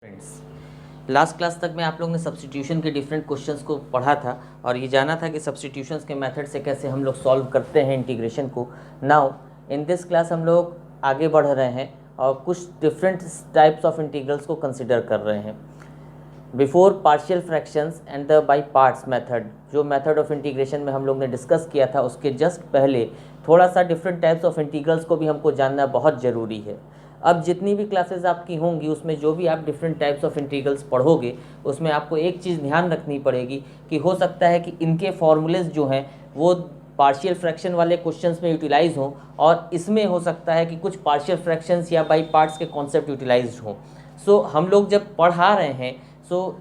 Friends, last class तक में आप लोग ने सब्स्टिट्यूशन के डिफरेंट क्वेश्चंस को पढ़ा था और ये जाना था कि सब्स्टिट्यूशंस के मेथड से कैसे हम लोग सॉल्व करते हैं इंटीग्रेशन को। नाउ इन दिस क्लास हम लोग आगे बढ़ रहे हैं और कुछ डिफरेंट टाइप्स ऑफ इंटीग्रल्स को कंसिडर कर रहे हैं। Before partial fractions and the by parts method, जो मेथड ऑफ इंटीग्रेशन में हम लोग ने डिस्कस किया था, उसके जस्ट पहले थोड़ा सा डिफरेंट टाइप्स ऑफ इंटीग्रल्स को भी हमको जानना बहुत ज़रूरी है। अब जितनी भी क्लासेस आपकी होंगी उसमें जो भी आप डिफरेंट टाइप्स ऑफ इंटीग्रल्स पढ़ोगे उसमें आपको एक चीज़ ध्यान रखनी पड़ेगी कि हो सकता है कि इनके फॉर्मूलेज जो हैं वो पार्शियल फ्रैक्शन वाले क्वेश्चंस में यूटिलाइज हों और इसमें हो सकता है कि कुछ पार्शियल फ्रैक्शंस या बाई पार्ट्स के कॉन्सेप्ट यूटिलाइज हों। सो हम लोग जब पढ़ा रहे हैं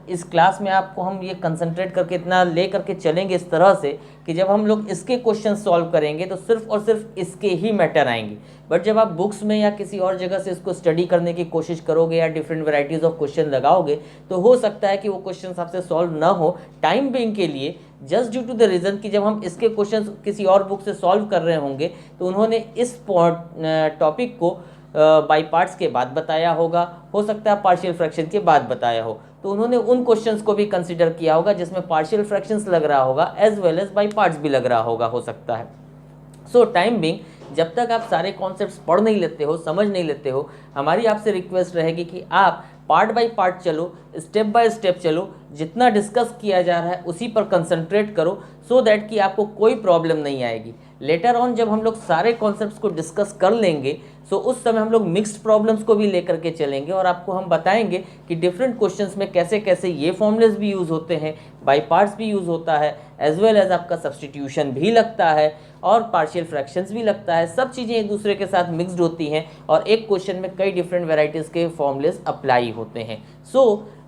इस क्लास में आपको हम ये कंसंट्रेट करके इतना ले करके चलेंगे इस तरह से कि जब हम लोग इसके क्वेश्चन सॉल्व करेंगे तो सिर्फ और सिर्फ इसके ही मैटर आएंगे। बट जब आप बुक्स में या किसी और जगह से इसको स्टडी करने की कोशिश करोगे या डिफरेंट वैरायटीज़ ऑफ क्वेश्चन लगाओगे तो हो सकता है कि वो क्वेश्चन आपसे सॉल्व ना हो टाइम बिंग के लिए, just due to the reason कि जब हम इसके क्वेश्चन किसी और बुक से सॉल्व कर रहे होंगे तो उन्होंने इस टॉपिक को बाई पार्ट्स के बाद बताया होगा, हो सकता है पार्शियल फ्रैक्शन के बाद बताया हो, तो उन्होंने उन क्वेश्चंस को भी कंसीडर किया होगा जिसमें पार्शियल फ्रैक्शंस लग रहा होगा as well as by parts भी लग रहा होगा, हो सकता है। सो टाइम बिंग जब तक आप सारे कॉन्सेप्ट्स पढ़ नहीं लेते हो, समझ नहीं लेते हो, हमारी आपसे रिक्वेस्ट रहेगी कि आप पार्ट बाय पार्ट चलो, स्टेप बाय स्टेप चलो, जितना डिस्कस किया जा रहा है उसी पर कंसंट्रेट करो सो दैट कि आपको कोई प्रॉब्लम नहीं आएगी। लेटर ऑन जब हम लोग सारे कॉन्सेप्ट्स को डिस्कस कर लेंगे सो उस समय हम लोग मिक्स्ड प्रॉब्लम्स को भी लेकर के चलेंगे और आपको हम बताएंगे कि डिफरेंट क्वेश्चंस में कैसे कैसे ये फॉर्मूलेस भी यूज़ होते हैं, बाई पार्ट्स भी यूज़ होता है, एज वेल एज आपका सब्स्टिट्यूशन भी लगता है और पार्शियल फ्रैक्शंस भी लगता है। सब चीज़ें एक दूसरे के साथ मिक्सड होती हैं और एक क्वेश्चन में कई डिफरेंट वेराइटीज़ के फॉर्मूलेस अप्लाई होते हैं।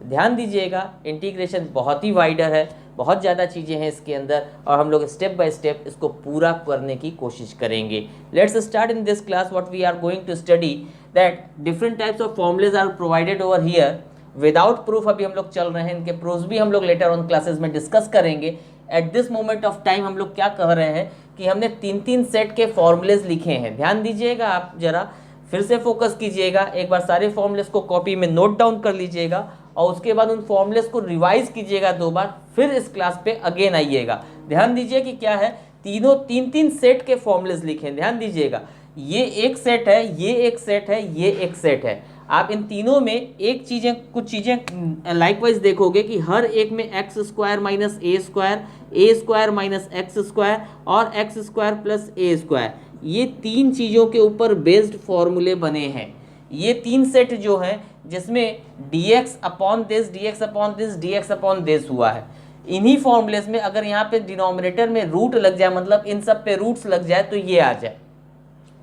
ध्यान दीजिएगा, इंटीग्रेशन बहुत ही वाइडर है, बहुत ज़्यादा चीज़ें हैं इसके अंदर और हम लोग स्टेप बाय स्टेप इसको पूरा करने की कोशिश करेंगे। Let's start in this class what we are going to study that different types of formulas are provided over here without proof. अभी हम लोग चल रहे हैं, इनके प्रूफ्स भी हम लोग लेटर ऑन क्लासेस में डिस्कस करेंगे। At this moment of time हम लोग क्या कह रहे हैं कि हमने 3-3 सेट के फॉर्मूलेज लिखे हैं। ध्यान दीजिएगा, आप जरा फिर से फोकस कीजिएगा, एक बार सारे फॉर्मूलेज को कॉपी में नोट डाउन कर लीजिएगा और उसके बाद उन फॉर्मूलेज को रिवाइज कीजिएगा 2 बार, फिर इस क्लास पे अगेन आइएगा। ध्यान दीजिए कि क्या है, तीनों 3-3 सेट के फॉर्मूलेज लिखे हैं। ध्यान दीजिएगा, ये एक सेट है, ये एक सेट है, ये एक सेट है। आप इन तीनों में एक चीज़ें, कुछ चीज़ें लाइकवाइज देखोगे कि हर एक में x square minus A square minus x square और x square plus A square, ये 3 चीज़ों के ऊपर बेस्ड फॉर्मूले बने हैं। ये 3 सेट जो हैं जिसमें dx upon this, dx upon this, dx upon this हुआ है। इन्हीं फॉर्मूलेस में अगर यहाँ पे डिनोमिनेटर में रूट लग जाए, मतलब इन सब पे रूट्स लग जाए तो ये आ जाए।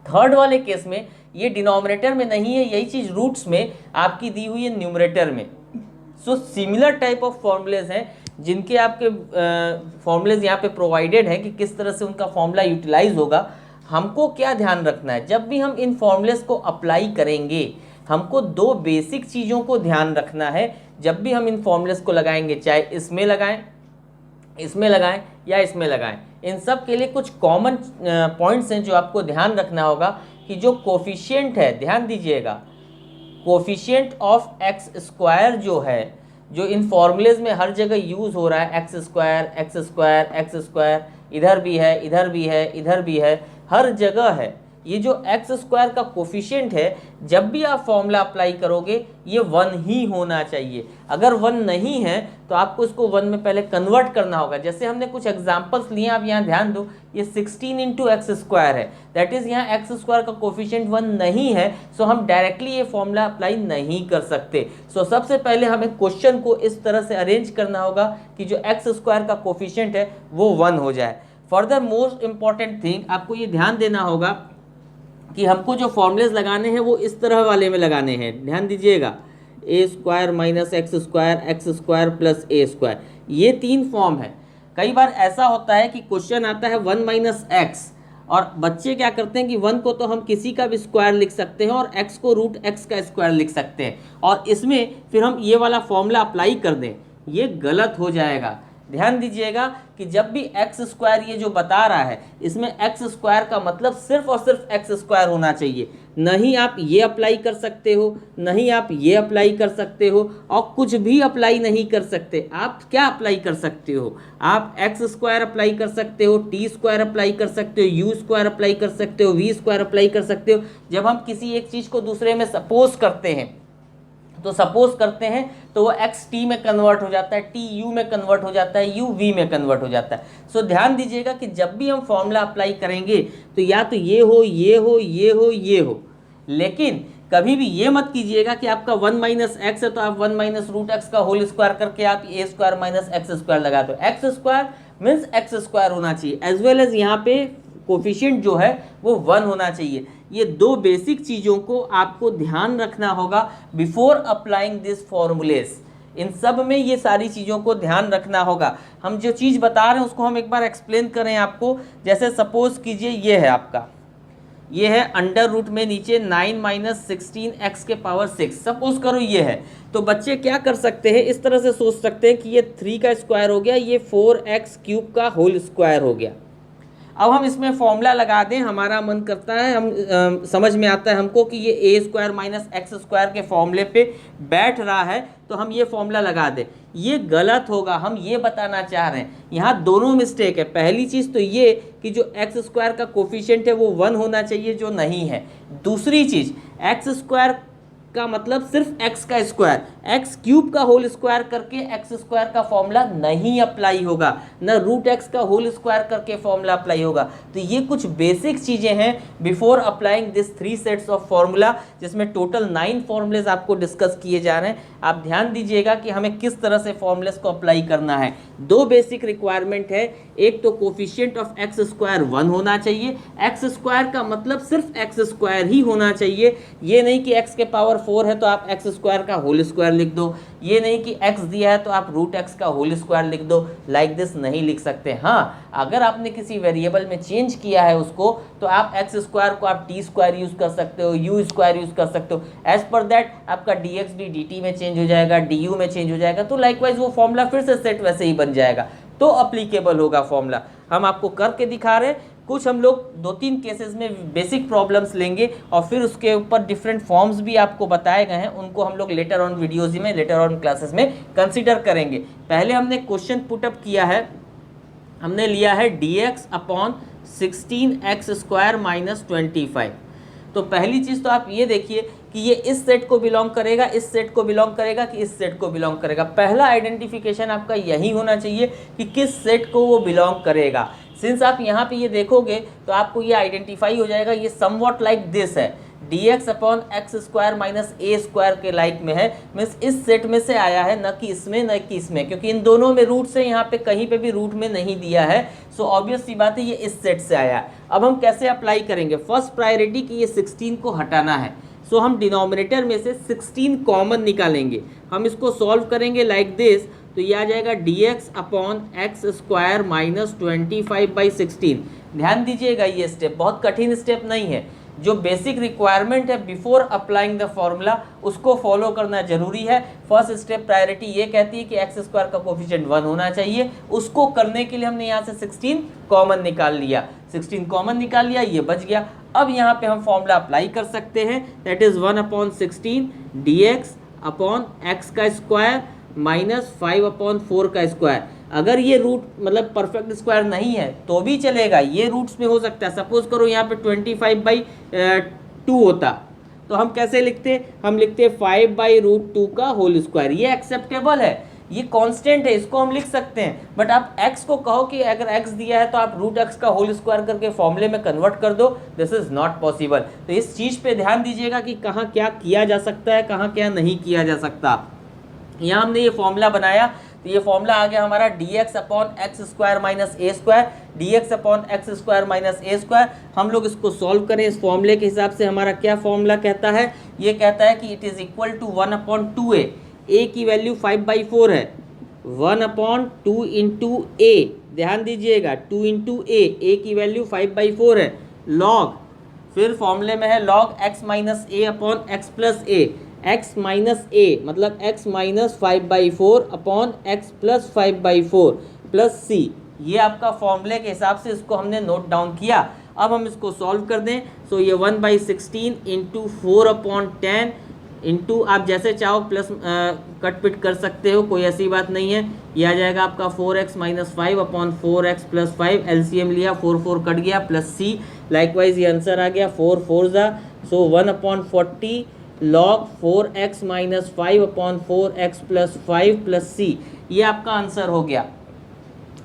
थर्ड वाले केस में ये डिनोमिनेटर में नहीं है, यही चीज़ रूट्स में आपकी दी हुई है न्यूमरेटर में। सिमिलर टाइप ऑफ फॉर्मूलेज हैं जिनके आपके फॉर्मूलेज यहाँ पे प्रोवाइडेड है कि किस तरह से उनका फॉर्मूला यूटिलाइज होगा। हमको क्या ध्यान रखना है, जब भी हम इन फॉर्मूलेज को अप्लाई करेंगे हमको 2 बेसिक चीज़ों को ध्यान रखना है। जब भी हम इन फॉर्मूलेज को लगाएंगे, चाहे इसमें लगाएं, इसमें लगाएं या इसमें लगाएं, इन सब के लिए कुछ कॉमन पॉइंट्स हैं जो आपको ध्यान रखना होगा कि जो कोफिशिएंट है, ध्यान दीजिएगा, कोफिशिएंट ऑफ एक्स स्क्वायर जो है, जो इन फॉर्मूलेज में हर जगह यूज़ हो रहा है, x square x square x square, इधर भी है, इधर भी है, इधर भी है, हर जगह है। ये जो एक्स स्क्वायर का कोफिशिएंट है, जब भी आप फॉर्मूला अप्लाई करोगे ये 1 ही होना चाहिए। अगर 1 नहीं है तो आपको इसको 1 में पहले कन्वर्ट करना होगा। जैसे हमने कुछ एग्जांपल्स लिए, आप यहाँ ध्यान दो, ये 16 इंटू एक्स स्क्वायर है, दैट इज़ यहाँ एक्स स्क्वायर का कोफिशिएंट 1 नहीं है, सो हम डायरेक्टली ये फॉर्मूला अप्लाई नहीं कर सकते। सबसे पहले हमें क्वेश्चन को इस तरह से अरेंज करना होगा कि जो एक्स स्क्वायर का कोफिशिएंट है वो 1 हो जाए। फर्दर मोस्ट इंपॉर्टेंट थिंग, आपको ये ध्यान देना होगा कि हमको जो फॉर्मूलेज लगाने हैं वो इस तरह वाले में लगाने हैं। ध्यान दीजिएगा, A square minus x square plus A square, ये 3 फॉर्म है। कई बार ऐसा होता है कि क्वेश्चन आता है 1 माइनस एक्स और बच्चे क्या करते हैं कि 1 को तो हम किसी का भी स्क्वायर लिख सकते हैं और x को रूट x का स्क्वायर लिख सकते हैं और इसमें फिर हम ये वाला फॉर्मूला अप्लाई कर दें, ये गलत हो जाएगा। ध्यान दीजिएगा कि जब भी एक्स स्क्वायर ये जो बता रहा है, इसमें एक्स स्क्वायर का मतलब सिर्फ और सिर्फ एक्स स्क्वायर होना चाहिए। नहीं आप ये अप्लाई कर सकते हो, नहीं आप ये अप्लाई कर सकते हो, और कुछ भी अप्लाई नहीं कर सकते। आप क्या अप्लाई कर सकते हो? आप एक्स स्क्वायर अप्लाई कर सकते हो, टी स्क्वायर अप्लाई कर सकते हो, यू स्क्वायर अप्लाई कर सकते हो, वी स्क्वायर अप्लाई कर सकते हो। जब हम किसी एक चीज़ को दूसरे में सपोज करते हैं, तो सपोज करते हैं तो वो एक्स टी में कन्वर्ट हो जाता है, टी यू में कन्वर्ट हो जाता है, यू वी में कन्वर्ट हो जाता है। सो ध्यान दीजिएगा कि जब भी हम फॉर्मूला अप्लाई करेंगे तो या तो ये हो, ये हो, ये हो, ये हो, लेकिन कभी भी ये मत कीजिएगा कि आपका 1 माइनस एक्स है तो आप 1 माइनस रूट एक्स का होल स्क्वायर करके आप ए स्क्वायर माइनस एक्स स्क्वायर लगा दो। X square means x square होना चाहिए, एज वेल एज यहाँ पे कोफिशिएंट जो है वो 1 होना चाहिए। ये दो बेसिक चीज़ों को आपको ध्यान रखना होगा बिफोर अप्लाइंग दिस फॉर्मूलेस। इन सब में ये सारी चीज़ों को ध्यान रखना होगा। हम जो चीज़ बता रहे हैं उसको हम एक बार एक्सप्लेन करें आपको। जैसे सपोज कीजिए ये है आपका, ये है अंडर रूट में नीचे 9 माइनस 16 एक्स के पावर 6, सपोज करो ये है। तो बच्चे क्या कर सकते हैं, इस तरह से सोच सकते हैं कि ये 3 का स्क्वायर हो गया, ये 4x क्यूब का होल स्क्वायर हो गया। अब हम इसमें फॉर्मूला लगा दें, हमारा मन करता है, हम समझ में आता है हमको कि ये ए स्क्वायर माइनस एक्स स्क्वायर के फॉर्मूले पे बैठ रहा है, तो हम ये फॉर्मूला लगा दें। ये गलत होगा, हम ये बताना चाह रहे हैं। यहाँ दोनों मिस्टेक है। पहली चीज़ तो ये कि जो एक्स स्क्वायर का कोफिशिएंट है वो 1 होना चाहिए, जो नहीं है। दूसरी चीज़, एक्स स्क्वायर का मतलब सिर्फ एक्स का स्क्वायर, एक्स क्यूब का होल स्क्वायर करके एक्स स्क्वायर का फॉर्मूला नहीं अप्लाई होगा, न रूट एक्स का होल स्क्वायर करके फॉर्मूला अप्लाई होगा। तो ये कुछ बेसिक चीज़ें हैं before applying this 3 sets of formula, जिसमें टोटल 9 फॉर्मूलेज आपको डिस्कस किए जा रहे हैं। आप ध्यान दीजिएगा कि हमें किस तरह से फॉर्मूलेज को अप्लाई करना है। 2 बेसिक रिक्वायरमेंट है, एक तो कोफिशिएंट ऑफ एक्स स्क्वायर 1 होना चाहिए, एक्स स्क्वायर का मतलब सिर्फ एक्स स्क्वायर ही होना चाहिए। ये नहीं कि एक्स के पावर 4 है तो आप एक्स स्क्वायर का होल स्क्वायर लिख दो, ये नहीं कि एक्स दिया है तो आप रूट एक्स का होल स्क्वायर लिख दो। लाइक दिस नहीं लिख सकते। हाँ, अगर आपने किसी वेरिएबल में चेंज किया है उसको, तो आप एक्स स्क्वायर को आप टी स्क्वायर यूज कर सकते हो, यू स्क्वायर यूज कर सकते हो। एज पर दैट आपका डी एक्स भी डी टी में चेंज हो जाएगा, डी यू में चेंज हो जाएगा, तो लाइकवाइज वो फॉर्मूला फिर से सेट वैसे ही बन जाएगा, तो अप्लीकेबल होगा फॉर्मूला। हम आपको करके दिखा रहे हैं। कुछ हम लोग 2-3 केसेस में बेसिक प्रॉब्लम्स लेंगे और फिर उसके ऊपर डिफरेंट फॉर्म्स भी आपको बताए गए हैं, उनको हम लोग लेटर ऑन वीडियोज़ में, लेटर ऑन क्लासेस में कंसीडर करेंगे। पहले हमने क्वेश्चन पुटअप किया है, हमने लिया है dx upon 16x square minus 25। तो पहली चीज़ तो आप ये देखिए कि ये इस सेट को बिलोंग करेगा, इस सेट को बिलोंग करेगा कि इस सेट को बिलोंग करेगा। पहला आइडेंटिफिकेशन आपका यही होना चाहिए कि किस सेट को वो बिलोंग करेगा। सिंस आप यहाँ पे ये देखोगे तो आपको ये आइडेंटिफाई हो जाएगा, ये समवॉट लाइक दिस है, dx upon X square minus A square के लाइक में है, मीन्स इस सेट में से आया है, न कि इसमें न कि इसमें, क्योंकि इन दोनों में रूट से यहाँ पे कहीं पे भी रूट में नहीं दिया है। सो ऑब्वियस सी बात है ये इस सेट से आया है। अब हम कैसे अप्लाई करेंगे? फर्स्ट प्रायोरिटी कि ये 16 को हटाना है। सो हम डिनोमिनेटर में से 16 कॉमन निकालेंगे। हम इसको सॉल्व करेंगे लाइक दिस, तो ये आ जाएगा dx upon X square minus 25/16। ध्यान दीजिएगा, ये स्टेप बहुत कठिन स्टेप नहीं है। जो बेसिक रिक्वायरमेंट है बिफोर अप्लाइंग द फॉर्मूला, उसको फॉलो करना जरूरी है। फर्स्ट स्टेप प्रायोरिटी ये कहती है कि एक्स स्क्वायर का कोफिशिएंट 1 होना चाहिए। उसको करने के लिए हमने यहाँ से 16 कॉमन निकाल लिया, 16 कॉमन निकाल लिया, ये बच गया। अब यहाँ पे हम फॉर्मूला अप्लाई कर सकते हैं, that is 1/16 dx upon x का स्क्वायर माइनस 5/4 का स्क्वायर। अगर ये रूट मतलब परफेक्ट स्क्वायर नहीं है तो भी चलेगा, ये रूट्स में हो सकता है। सपोज करो यहाँ पे 25/2 होता, तो हम कैसे लिखते? हम लिखते 5/√2 का होल स्क्वायर। ये एक्सेप्टेबल है, ये कांस्टेंट है, इसको हम लिख सकते हैं। बट आप x को कहो कि अगर x दिया है तो आप रूट एक्स का होल स्क्वायर करके फॉर्मूले में कन्वर्ट कर दो, दिस इज नॉट पॉसिबल। तो इस चीज़ पे ध्यान दीजिएगा कि कहाँ क्या किया जा सकता है, कहाँ क्या नहीं किया जा सकता। यहाँ हमने ये फॉर्मूला बनाया, तो ये फॉर्मूला आ गया हमारा dx upon X square minus A square, dx upon X square minus A square. हम लोग इसको सॉल्व करें इस फॉर्मूले के हिसाब से। हमारा क्या फॉर्मूला कहता है? ये कहता है कि it is equal to 1/2a। a की वैल्यू 5/4 है, 1/2 इंटू ए। ध्यान दीजिएगा 2 इंटू ए की वैल्यू 5/4 है, लॉग, फिर फॉर्मूले में है log x minus A upon X plus A. x minus A मतलब x minus 5/4 upon X plus 5/4। Plus C, ये आपका फॉर्मूले के हिसाब से इसको हमने नोट डाउन किया। अब हम इसको सॉल्व कर दें। सो ये 1/16 इंटू 4/10 इंटू आप जैसे चाहो प्लस कट पिट कर सकते हो, कोई ऐसी बात नहीं है। ये आ जाएगा आपका 4x minus 5/4x plus 5, LCM लिया 4 कट गया, प्लस सी। लाइकवाइज ये आंसर आ गया 4 ज़ा, so 1/40 log 4x minus 5/4x plus 5 plus C, ये आपका आंसर हो गया।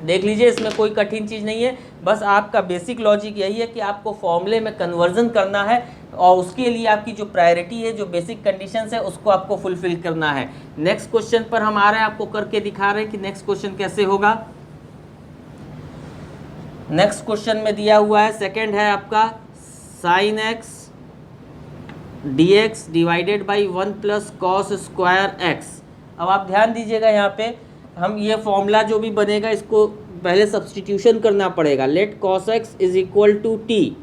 देख लीजिए, इसमें कोई कठिन चीज़ नहीं है, बस आपका बेसिक लॉजिक यही है कि आपको फॉर्मूले में कन्वर्जन करना है और उसके लिए आपकी जो प्रायोरिटी है, जो बेसिक कंडीशंस है, उसको आपको फुलफिल करना है। नेक्स्ट क्वेश्चन पर हम आ रहे हैं, आपको करके दिखा रहे हैं कि नेक्स्ट क्वेश्चन कैसे होगा। नेक्स्ट क्वेश्चन में दिया हुआ है, सेकंड है आपका sine x dx divided by 1 plus cos square x. अब आप ध्यान दीजिएगा, यहाँ पे हम ये फॉर्मूला जो भी बनेगा इसको पहले सब्सटीट्यूशन करना पड़ेगा। Let cos x is equal to t,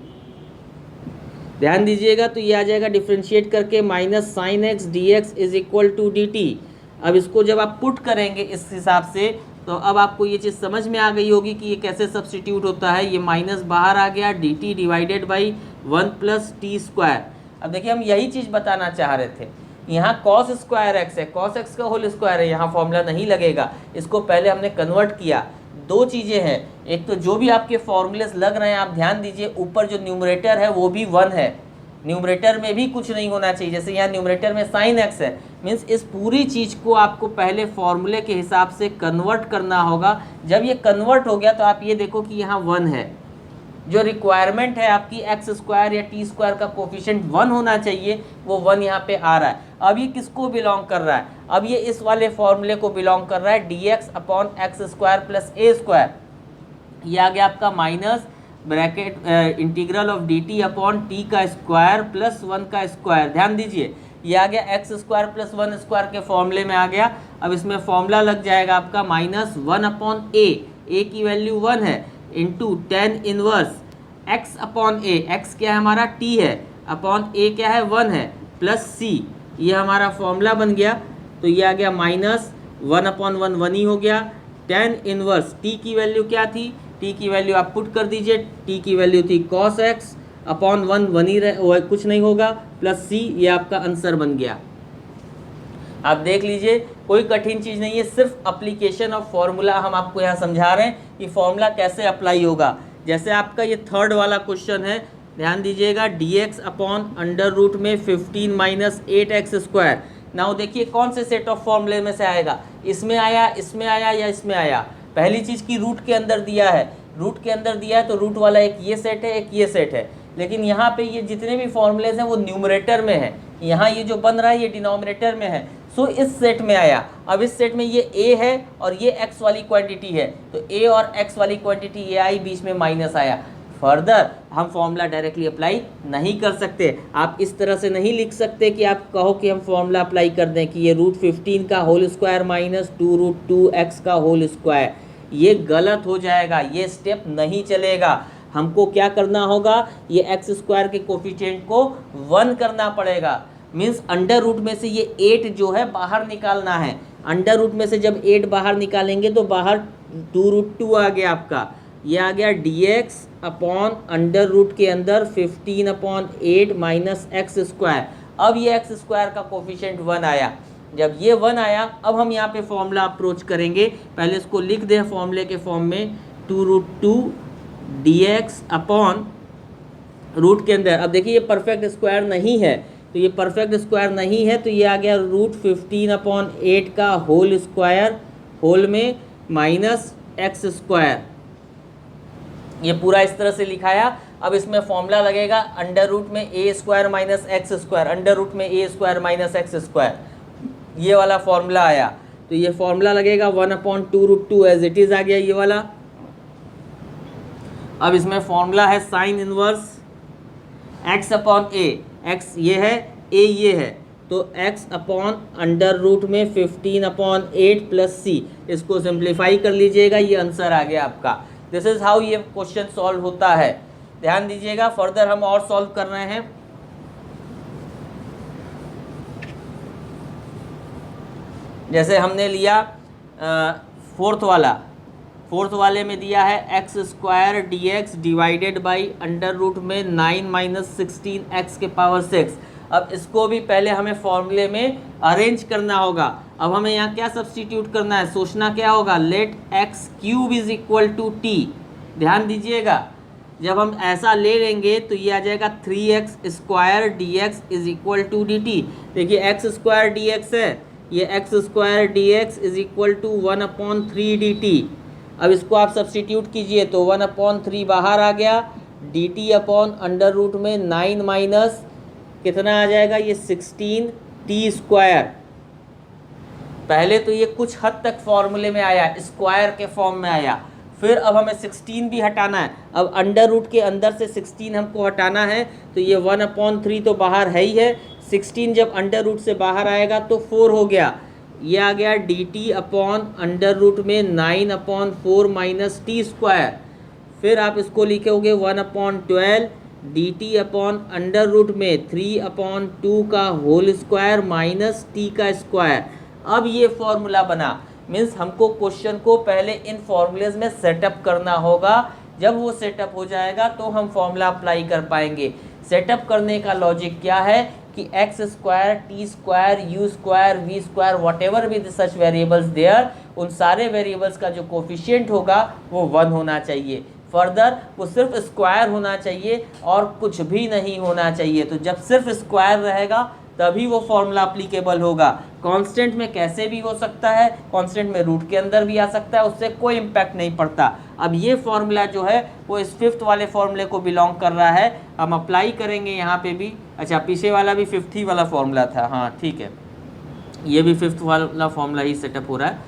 ध्यान दीजिएगा, तो ये आ जाएगा डिफ्रेंशिएट करके minus sine x d x is equal to d t. अब इसको जब आप पुट करेंगे इस हिसाब से, तो अब आपको ये चीज़ समझ में आ गई होगी कि ये कैसे सब्सटीट्यूट होता है। ये माइनस बाहर आ गया, d T divided by 1 plus T square. अब देखिए, हम यही चीज़ बताना चाह रहे थे। यहाँ कॉस स्क्वायर एक्स है, कॉस एक्स का होल स्क्वायर है, यहाँ फॉर्मूला नहीं लगेगा, इसको पहले हमने कन्वर्ट किया। दो चीज़ें हैं, एक तो जो भी आपके फॉर्मूलेस लग रहे हैं, आप ध्यान दीजिए, ऊपर जो न्यूमरेटर है वो भी 1 है, न्यूमरेटर में भी कुछ नहीं होना चाहिए। जैसे यहाँ न्यूमरेटर में साइन एक्स है, मीन्स इस पूरी चीज़ को आपको पहले फॉर्मूले के हिसाब से कन्वर्ट करना होगा। जब ये कन्वर्ट हो गया तो आप ये देखो कि यहाँ 1 है। जो रिक्वायरमेंट है आपकी एक्स स्क्वायर या टी स्क्वायर का कोफिशिएंट 1 होना चाहिए, वो 1 यहाँ पे आ रहा है। अब ये किसको बिलोंग कर रहा है? अब ये इस वाले फॉर्मूले को बिलोंग कर रहा है, D x upon X square plus A square. ये आ गया आपका minus bracket integral of D T upon T का स्क्वायर प्लस 1 का स्क्वायर। ध्यान दीजिए, ये आ गया एक्स स्क्वायर प्लस 1 स्क्वायर के फॉर्मूले में आ गया। अब इसमें फॉर्मूला लग जाएगा आपका माइनस 1 अपॉन ए की वैल्यू 1 है, into tan inverse X upon A, X क्या है हमारा टी है, अपॉन ए क्या है 1 है, प्लस सी। ये हमारा फॉर्मूला बन गया। तो ये आ गया माइनस 1 अपॉन 1 1 ही हो गया, टेन इनवर्स टी की वैल्यू क्या थी, टी की वैल्यू आप पुट कर दीजिए, टी की वैल्यू थी कॉस एक्स अपॉन 1 1 ही रहे, कुछ नहीं होगा, प्लस सी। ये आपका आंसर बन गया। आप देख लीजिए, कोई कठिन चीज़ नहीं है, सिर्फ अप्लीकेशन ऑफ फॉर्मूला हम आपको यहाँ समझा रहे हैं कि फॉर्मूला कैसे अप्लाई होगा। जैसे आपका ये थर्ड वाला क्वेश्चन है, ध्यान दीजिएगा, d x upon under root में 15 माइनस 8x स्क्वायर। नाउ देखिए कौन से सेट ऑफ फॉर्मूले में से आएगा, इसमें आया, इसमें आया या इसमें आया। पहली चीज़ की रूट के अंदर दिया है, रूट के अंदर दिया है तो रूट वाला एक ये सेट है, एक ये सेट है। लेकिन यहाँ पे ये जितने भी फॉर्मूलेज हैं वो न्यूमरेटर में है, यहाँ ये जो बन रहा है ये डिनोमिनेटर में है। सो इस सेट में आया। अब इस सेट में ये a है और ये x वाली क्वांटिटी है, तो a और x वाली क्वांटिटी ये आई, बीच में माइनस आया। फर्दर हम फॉर्मूला डायरेक्टली अप्लाई नहीं कर सकते। आप इस तरह से नहीं लिख सकते कि आप कहो कि हम फॉर्मूला अप्लाई कर दें कि ये √15 का होल स्क्वायर माइनस 2√2x का होल स्क्वायर। ये गलत हो जाएगा, ये स्टेप नहीं चलेगा। हमको क्या करना होगा, ये एक्स स्क्वायर के कोफिशिएंट को 1 करना पड़ेगा। मीन्स अंडर रूट में से ये 8 जो है बाहर निकालना है। अंडर रूट में से जब 8 बाहर निकालेंगे तो बाहर 2√2 आ गया आपका। ये आ गया dx अपॉन अंडर रूट के अंदर 15/8 माइनस एक्स स्क्वायर। अब ये एक्स स्क्वायर का कोफिशिएंट 1 आया। जब ये 1 आया, अब हम यहाँ पे फॉर्मूला अप्रोच करेंगे। पहले इसको लिख दें फॉर्मूले के फॉर्म में, 2√2 dx अपॉन रूट के अंदर। अब देखिए ये परफेक्ट स्क्वायर नहीं है, तो ये परफेक्ट स्क्वायर नहीं है, तो ये आ गया √15/8 का होल स्क्वायर, होल में माइनस एक्स स्क्वायर। ये पूरा इस तरह से लिखाया। अब इसमें फॉर्मूला लगेगा, अंडर रूट में a square minus x square, under root में a square minus x square, ये वाला फॉर्मूला आया। तो ये फॉर्मूला लगेगा 1/2√2 एज इट इज़ आ गया ये वाला। अब इसमें फॉर्मूला है sine inverse x upon a, x ये है, a ये है, तो x अपॉन अंडर रूट में 15/8 प्लस c। इसको सिंप्लीफाई कर लीजिएगा, ये आंसर आ गया आपका। दिस इज हाउ ये क्वेश्चन सॉल्व होता है। ध्यान दीजिएगा, फर्दर हम और सॉल्व कर रहे हैं। जैसे हमने लिया फोर्थ वाला, फोर्थ वाले में दिया है x square d x divided by under root में 9 माइनस 16 एक्स के पावर 6। अब इसको भी पहले हमें फॉर्मूले में अरेंज करना होगा। अब हमें यहाँ क्या सब्स्टिट्यूट करना है, सोचना क्या होगा, let x cube is equal to t. ध्यान दीजिएगा, जब हम ऐसा ले लेंगे तो ये आ जाएगा 3x square d x is equal to d t. देखिए एक्स स्क्वायर डी एक्स है, ये x square d x is equal to 1/3 d t. अब इसको आप सब्स्टिट्यूट कीजिए तो 1/3 बाहर आ गया, d T upon under root में 9 माइनस कितना आ जाएगा, ये 16 टी स्क्वायर। पहले तो ये कुछ हद तक फॉर्मूले में आया, स्क्वायर के फॉर्म में आया, फिर अब हमें 16 भी हटाना है। अब अंडर रूट के अंदर से 16 हमको हटाना है तो ये 1/3 तो बाहर है ही है, 16 जब अंडर रूट से बाहर आएगा तो 4 हो गया, ये आ गया d T upon under root में 9/4 माइनस टी स्क्वायर। फिर आप इसको लिखोगे 1/12 d T upon under root में 3/2 का होल स्क्वायर माइनस टी का स्क्वायर। अब ये फॉर्मूला बना, मीन्स हमको क्वेश्चन को पहले इन फॉर्मूलेज में सेटअप करना होगा। जब वो सेटअप हो जाएगा तो हम फॉर्मूला अप्लाई कर पाएंगे। सेटअप करने का लॉजिक क्या है कि x square t square u square v square whatever with such variables there, उन सारे वेरिएबल्स का जो कोफिशिएंट होगा वो 1 होना चाहिए। फर्दर वो सिर्फ स्क्वायर होना चाहिए और कुछ भी नहीं होना चाहिए। तो जब सिर्फ स्क्वायर रहेगा तभी वो फॉर्मूला अप्लीकेबल होगा। कांस्टेंट में कैसे भी हो सकता है, कांस्टेंट में रूट के अंदर भी आ सकता है, उससे कोई इम्पैक्ट नहीं पड़ता। अब ये फॉर्मूला जो है वो इस 5th वाले फॉर्मूले को बिलोंग कर रहा है, हम अप्लाई करेंगे यहाँ पे भी। अच्छा, पीछे वाला भी 5th ही वाला फॉर्मूला था, हाँ ठीक है, ये भी 5th वाला फॉर्मूला ही सेटअप हो रहा है।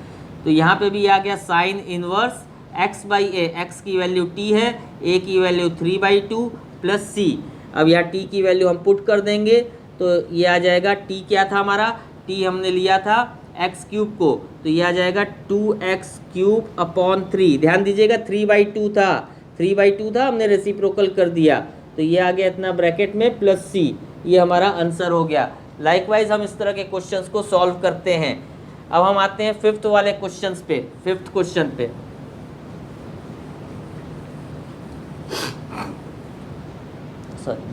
तो यहाँ पे भी आ गया sine inverse x by A, x की वैल्यू टी है, ए की वैल्यू 3/2 प्लस सी। अब यहाँ टी की वैल्यू हम पुट कर देंगे तो ये आ जाएगा, टी क्या था हमारा, टी हमने लिया था एक्स क्यूब को, तो ये आ जाएगा 2x क्यूब अपॉन 3। ध्यान दीजिएगा 3/2 था, 3/2 था, हमने रेसिप्रोकल कर दिया तो ये आ गया इतना ब्रैकेट में प्लस सी, ये हमारा आंसर हो गया। लाइकवाइज हम इस तरह के क्वेश्चंस को सॉल्व करते हैं। अब हम आते हैं 5th वाले क्वेश्चंस पे, 5th क्वेश्चन पे।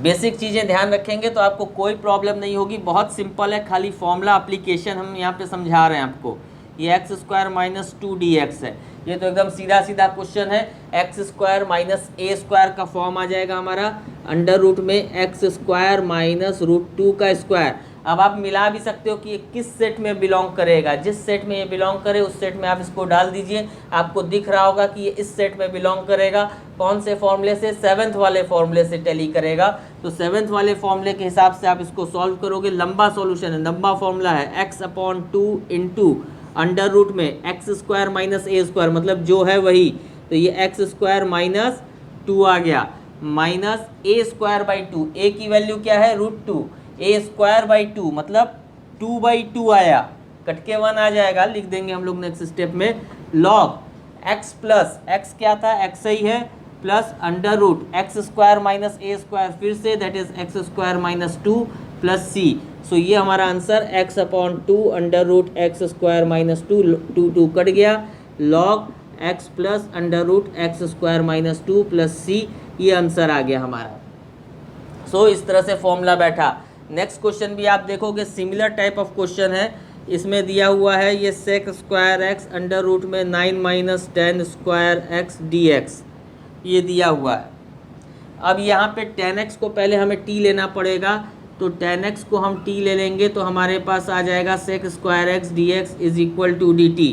बेसिक चीज़ें ध्यान रखेंगे तो आपको कोई प्रॉब्लम नहीं होगी, बहुत सिंपल है, खाली फॉर्मूला एप्लीकेशन हम यहाँ पे समझा रहे हैं आपको। ये एक्स स्क्वायर माइनस 2dx है, ये तो एकदम सीधा सीधा क्वेश्चन है। X square minus A square का फॉर्म आ जाएगा हमारा अंडर रूट में एक्स स्क्वायर माइनस √2 का स्क्वायर। अब आप मिला भी सकते हो कि ये किस सेट में बिलोंग करेगा, जिस सेट में ये बिलोंग करे उस सेट में आप इसको डाल दीजिए, आपको दिख रहा होगा कि ये इस सेट में बिलोंग करेगा। कौन से फॉर्मूले से, 7th वाले फॉर्मूले से टैली करेगा। तो 7th वाले फॉर्मूले के हिसाब से आप इसको सॉल्व करोगे। लंबा सॉल्यूशन है, लंबा फॉर्मूला है, x/2 इंटू अंडर रूट में x square minus A square, मतलब जो है वही, तो ये एक्स स्क्वायर माइनस 2 आ गया, minus A square by 2, A की वैल्यू क्या है √2, ए स्क्वायर बाई 2 मतलब 2/2 आया, कट के 1 आ जाएगा, लिख देंगे हम लोग नेक्स्ट स्टेप में। लॉग एक्स प्लस एक्स क्या था, एक्स ही है, plus under root X square minus A square, फिर से that is X square minus 2 plus C. So ये हमारा answer x/2 under root X square minus 2 cut गया, log x plus under root X square minus 2 plus C, ये answer आ गया हमारा। सो इस तरह से फॉर्मूला बैठा। नेक्स्ट क्वेश्चन भी आप देखोगे सिमिलर टाइप ऑफ क्वेश्चन है, इसमें दिया हुआ है ये sec square x under root में 9 माइनस 10 स्क्वायर एक्स dx, ये दिया हुआ है। अब यहाँ पे 10x को पहले हमें t लेना पड़ेगा, तो 10x को हम t ले लेंगे तो हमारे पास आ जाएगा sec square x dx is equal to dt।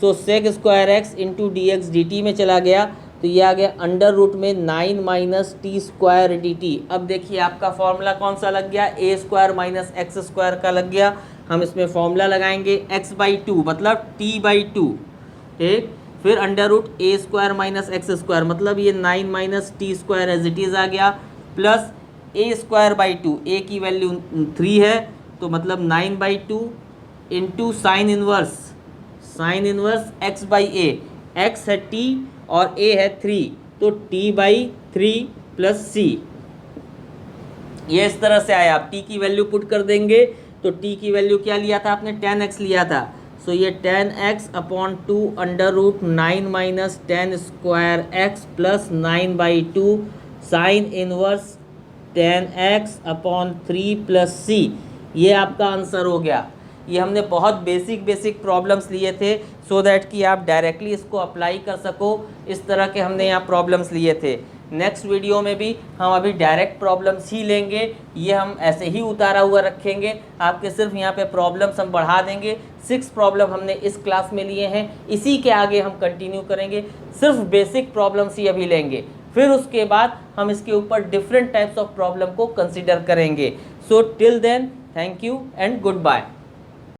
So sec square x into dx dt में चला गया तो ये आ गया अंडर रूट में 9 माइनस टी स्क्वायर dt। अब देखिए आपका फॉर्मूला कौन सा लग गया, ए स्क्वायर माइनस एक्स स्क्वायर का लग गया। हम इसमें फॉर्मूला लगाएंगे x/2 मतलब t/2, ठीक, फिर under root A square minus x square मतलब ये 9 minus T square as it is आ गया, plus A square by 2, A की वैल्यू 3 है तो मतलब 9/2 into sine inverse x/a, x है t और a है 3 तो t/3 प्लस c। ये इस तरह से आया। आप t की वैल्यू पुट कर देंगे तो t की वैल्यू क्या लिया था आपने, 10x लिया था, सो ये 10x/2 √9 minus 10 square x plus 9/2 sine inverse 10x/3 plus c, ये आपका आंसर हो गया। ये हमने बहुत बेसिक प्रॉब्लम्स लिए थे सो दैट कि आप डायरेक्टली इसको अप्लाई कर सको। इस तरह के हमने यहाँ प्रॉब्लम्स लिए थे। नेक्स्ट वीडियो में भी हम अभी डायरेक्ट प्रॉब्लम्स ही लेंगे, ये हम ऐसे ही उतारा हुआ रखेंगे। आपके सिर्फ यहाँ पे प्रॉब्लम्स हम बढ़ा देंगे। 6 प्रॉब्लम हमने इस क्लास में लिए हैं, इसी के आगे हम कंटिन्यू करेंगे। सिर्फ बेसिक प्रॉब्लम्स ही अभी लेंगे, फिर उसके बाद हम इसके ऊपर डिफरेंट टाइप्स ऑफ प्रॉब्लम को कंसिडर करेंगे। So till then, thank you and good bye.